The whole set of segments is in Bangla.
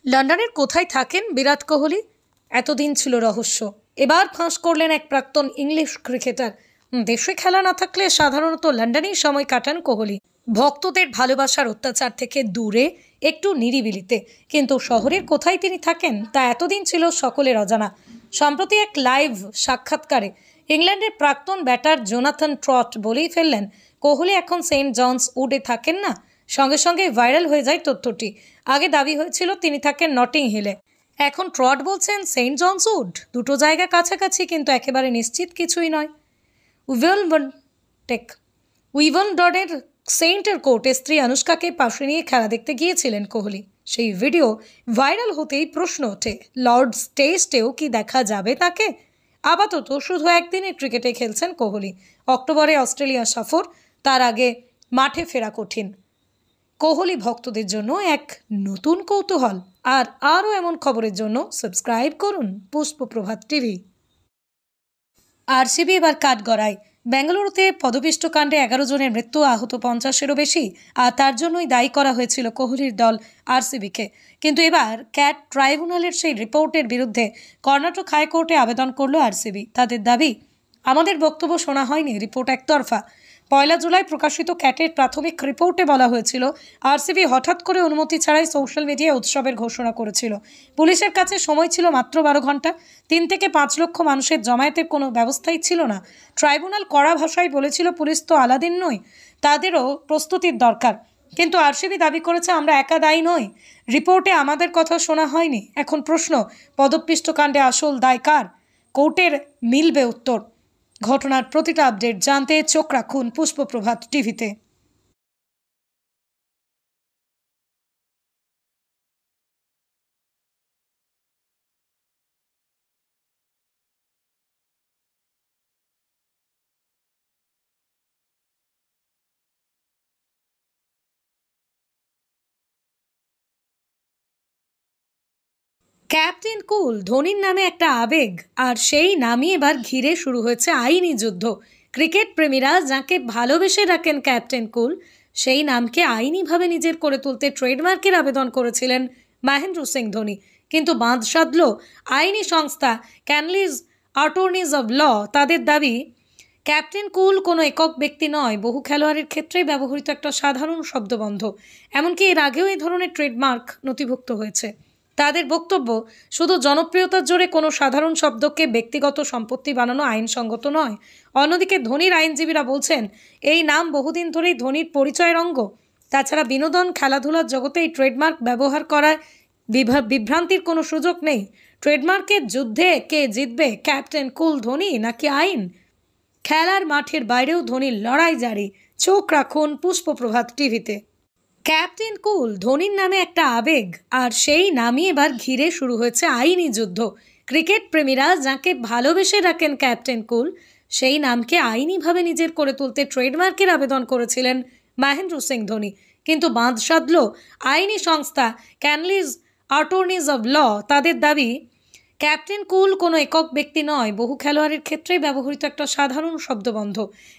লন্ডনের কোথায় থাকেন বিরাট কোহলি? এতদিন ছিল রহস্য। এবার ফাঁস করলেন এক প্রাক্তন ইংলিশ ক্রিকেটার। দেশে খেলা না থাকলে সাধারণত লন্ডনেই সময় কাটান কোহলি। ভক্তদের ভালোবাসার অত্যাচার থেকে দূরে, একটু নিরিবিলিতে। কিন্তু শহরের কোথায় তিনি থাকেন তা এতদিন ছিল সকলের অজানা। সম্প্রতি এক লাইভ সাক্ষাৎকারে ইংল্যান্ডের প্রাক্তন ব্যাটার জোনাথন ট্রট বলেই ফেললেন, কোহলি এখন সেন্ট জনস উডে থাকেন না। সঙ্গে সঙ্গে ভাইরাল হয়ে যায় তথ্যটি। আগে দাবি হয়েছিল তিনি থাকেন নটিং হিলে। এখন ট্রট বলছেন সেন্ট জনস উড। দুটো জায়গা কাছাকাছি, কিন্তু একেবারে নিশ্চিত কিছুই নয়। উইম্বলডনের সেন্টের কোর্টে স্ত্রী আনুশকাকে পাশে নিয়ে খেলা দেখতে গিয়েছিলেন কোহলি। সেই ভিডিও ভাইরাল হতেই প্রশ্ন ওঠে, লর্ডস টেস্টেও কি দেখা যাবে তাকে? আপাতত শুধু একদিনের ক্রিকেটে খেলছেন কোহলি। অক্টোবরে অস্ট্রেলিয়া সফর, তার আগে মাঠে ফেরা কঠিন। কোহলি ভক্তদের জন্য এক নতুন কৌতূহল। আর আরও এমন খবরের জন্য সাবস্ক্রাইব করুন পুষ্পপ্রভাত টিভি। আরসিবি এবার কাঠগড়ায়। বেঙ্গালুরুতে পদপিষ্ট কাণ্ডে 11 জনের মৃত্যু, আহত 50-এরও বেশি। আর তার জন্যই দায়ী করা হয়েছিল কোহলির দল আরসিবিকে। কিন্তু এবার ক্যাট ট্রাইব্যুনালের সেই রিপোর্টের বিরুদ্ধে কর্ণাটক হাইকোর্টে আবেদন করল আরসিবি। তাদের দাবি, আমাদের বক্তব্য শোনা হয়নি, রিপোর্ট একতরফা। 1 জুলাই প্রকাশিত ক্যাটের প্রাথমিক রিপোর্টে বলা হয়েছিল, আরসিবি হঠাৎ করে অনুমতি ছাড়াই সোশ্যাল মিডিয়ায় উৎসবের ঘোষণা করেছিল। পুলিশের কাছে সময় ছিল মাত্র 12 ঘন্টা। 3 থেকে 5 লক্ষ মানুষের জমায়েতের কোনো ব্যবস্থাই ছিল না। ট্রাইব্যুনাল কড়া ভাষায় বলেছিল, পুলিশ তো আলাদিন নয়, তাদেরও প্রস্তুতির দরকার। কিন্তু আরসিবি দাবি করেছে, আমরা একা দায়ী নই, রিপোর্টে আমাদের কথা শোনা হয়নি। এখন প্রশ্ন, পদপিষ্ট কাণ্ডে আসল দায় কার? কোর্টের মিলবে উত্তর। ঘটনার প্রতিটা আপডেট জানতে চোখ রাখুন পুষ্পপ্রভাত টিভিতে। ক্যাপ্টেন কুল ধোনির নামে একটা আবেগ, আর সেই নামই এবার ঘিরে শুরু হয়েছে আইনি যুদ্ধ। ক্রিকেট প্রেমীরা যাকে ভালোবেসে রাখেন ক্যাপ্টেন কুল, সেই নামকে আইনিভাবে নিজের করে তুলতে ট্রেডমার্কের আবেদন করেছিলেন মহেন্দ্র সিং ধোনি। কিন্তু বাঁধ সাধল আইনি সংস্থা ক্যানলিজ অ্যাটর্নিজ অব ল। তাদের দাবি, ক্যাপ্টেন কুল কোনো একক ব্যক্তি নয়, বহু খেলোয়াড়ের ক্ষেত্রে ব্যবহৃত একটা সাধারণ শব্দবন্ধ। এমনকি এর আগেও এই ধরনের ট্রেডমার্ক নথিভুক্ত হয়েছে। তাদের বক্তব্য, শুধু জনপ্রিয়তার জোরে কোনো সাধারণ শব্দকে ব্যক্তিগত সম্পত্তি বানানো আইনসঙ্গত নয়। অন্যদিকে ধোনির আইনজীবীরা বলছেন, এই নাম বহুদিন ধরেই ধোনির পরিচয়ের অঙ্গ। তাছাড়া বিনোদন, খেলাধুলার জগতে এই ট্রেডমার্ক ব্যবহার করায় বিভ্রান্তির কোনো সুযোগ নেই। ট্রেডমার্কের যুদ্ধে কে জিতবে, ক্যাপ্টেন কুল ধোনি নাকি আইন? খেলার মাঠের বাইরেও ধোনির লড়াই জারি। চোখ রাখুন পুষ্পপ্রভাত টিভিতে। ক্যাপ্টেন কুল ধোনির নামে একটা আবেগ, আর সেই নামই এবার ঘিরে শুরু হয়েছে আইনি যুদ্ধ। ক্রিকেট প্রেমীরা যাকে ভালোবেসে রাখেন ক্যাপ্টেন কুল, সেই নামকে আইনিভাবে নিজের করে তুলতে ট্রেডমার্কের আবেদন করেছিলেন মহেন্দ্র সিং ধোনি। কিন্তু বাঁধ সাধল আইনি সংস্থা ক্যানলিজ অ্যাটর্নিজ অব ল। তাদের দাবি, ক্যাপ্টেন কুল কোনো একক ব্যক্তি নয়, বহু খেলোয়াড়ের ক্ষেত্রেই ব্যবহৃত একটা সাধারণ শব্দবন্ধ।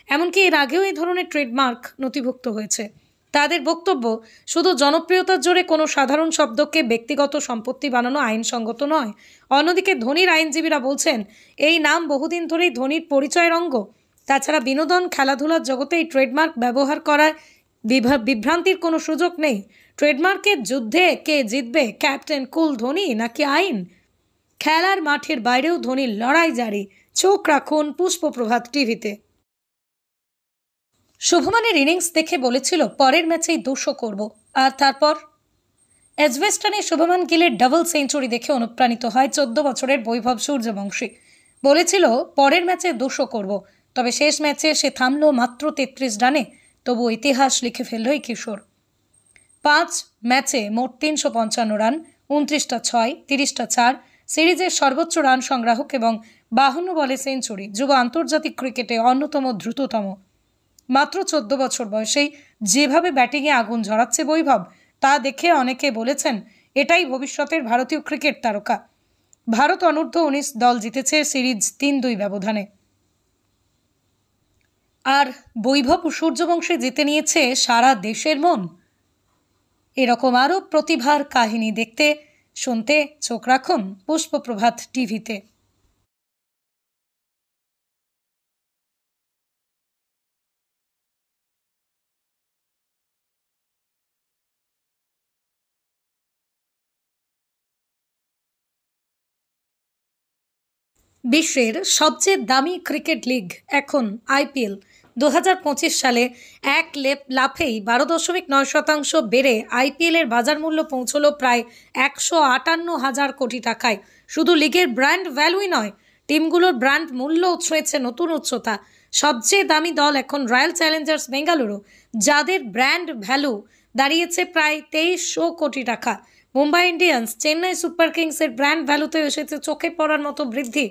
এমনকি এর আগেও এই ধরনের ট্রেডমার্ক নথিভুক্ত হয়েছে। তাদের বক্তব্য, শুধু জনপ্রিয়তার জোরে কোনো সাধারণ শব্দকে ব্যক্তিগত সম্পত্তি বানানো আইনসঙ্গত নয়। অন্যদিকে ধোনির আইনজীবীরা বলছেন, এই নাম বহুদিন ধরেই ধোনির পরিচয়ের অঙ্গ। তাছাড়া বিনোদন, খেলাধুলার জগতে এই ট্রেডমার্ক ব্যবহার করায় বিভ্রান্তির কোনো সুযোগ নেই। ট্রেডমার্কের যুদ্ধে কে জিতবে, ক্যাপ্টেন কুল ধোনি নাকি আইন? খেলার মাঠের বাইরেও ধোনির লড়াই জারি। চোখ রাখুন পুষ্পপ্রভাত টিভিতে। শুভমানের ইনিংস দেখে বলেছিল, পরের ম্যাচেই 200 করব। আর তারপর এজবেস্টনে শুভমান গিলের ডাবল সেঞ্চুরি দেখে অনুপ্রাণিত হয় 14 বছরের বৈভব সূর্যবংশী। বলেছিল, পরের ম্যাচে 200 করব। তবে শেষ ম্যাচে সে থামল মাত্র 33 রানে। তবু ইতিহাস লিখে ফেলল এই কিশোর। 5 ম্যাচে মোট 355 রান, 29টা 6, 30টা 4, সিরিজের সর্বোচ্চ রান সংগ্রাহক এবং 52 বলে সেঞ্চুরি। যুব আন্তর্জাতিক ক্রিকেটে অন্যতম দ্রুততম। মাত্র 14 বছর বয়সেই যেভাবে ব্যাটিংয়ে আগুন ঝরাচ্ছে বৈভব, তা দেখে অনেকে বলেছেন, এটাই ভবিষ্যতের ভারতীয় ক্রিকেট তারকা। ভারত অনূর্ধ্ব 19 দল জিতেছে সিরিজ 3-2 ব্যবধানে। আর বৈভব সূর্যবংশী জিতে নিয়েছে সারা দেশের মন। এরকম আরও প্রতিভার কাহিনী দেখতে শুনতে চোখ রাখুন পুষ্পপ্রভাত টিভিতে। বিশ্বের সবচেয়ে দামি ক্রিকেট লিগ এখন আইপিএল 2025 সালে এক লাফেই 12.9% বেড়ে আইপিএলের বাজার মূল্য পৌঁছলো প্রায় 158,000 কোটি টাকায়। শুধু লিগের ব্র্যান্ড ভ্যালুই নয়, টিমগুলোর ব্র্যান্ড মূল্য ছুঁয়েছে নতুন উচ্চতা। সবচেয়ে দামি দল এখন রয়্যাল চ্যালেঞ্জার্স বেঙ্গালুরু, যাদের ব্র্যান্ড ভ্যালু দাঁড়িয়েছে প্রায় 2300 কোটি টাকা। মুম্বাই ইন্ডিয়ান্স, চেন্নাই সুপার কিংসের ব্র্যান্ড ভ্যালুতে এসেছে চোখে পড়ার মতো বৃদ্ধি।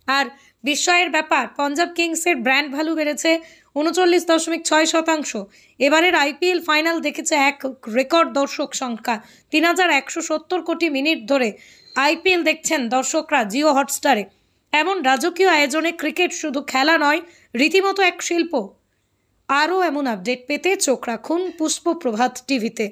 আর বিস্ময়ের ব্যাপার, পাঞ্জাব কিংসের ব্র্যান্ড ভ্যালু বেড়েছে 39.6%। এবারের আইপিএল ফাইনাল দেখেছে এক রেকর্ড দর্শক সংখ্যা। 3170 কোটি মিনিট ধরে আইপিএল দেখছেন দর্শকরা জিও হটস্টারে। এমন রাজকীয় আয়োজনে ক্রিকেট শুধু খেলা নয়, রীতিমতো এক শিল্প। আরও এমন আপডেট পেতে চোখ রাখুন পুষ্পপ্রভাত টিভিতে।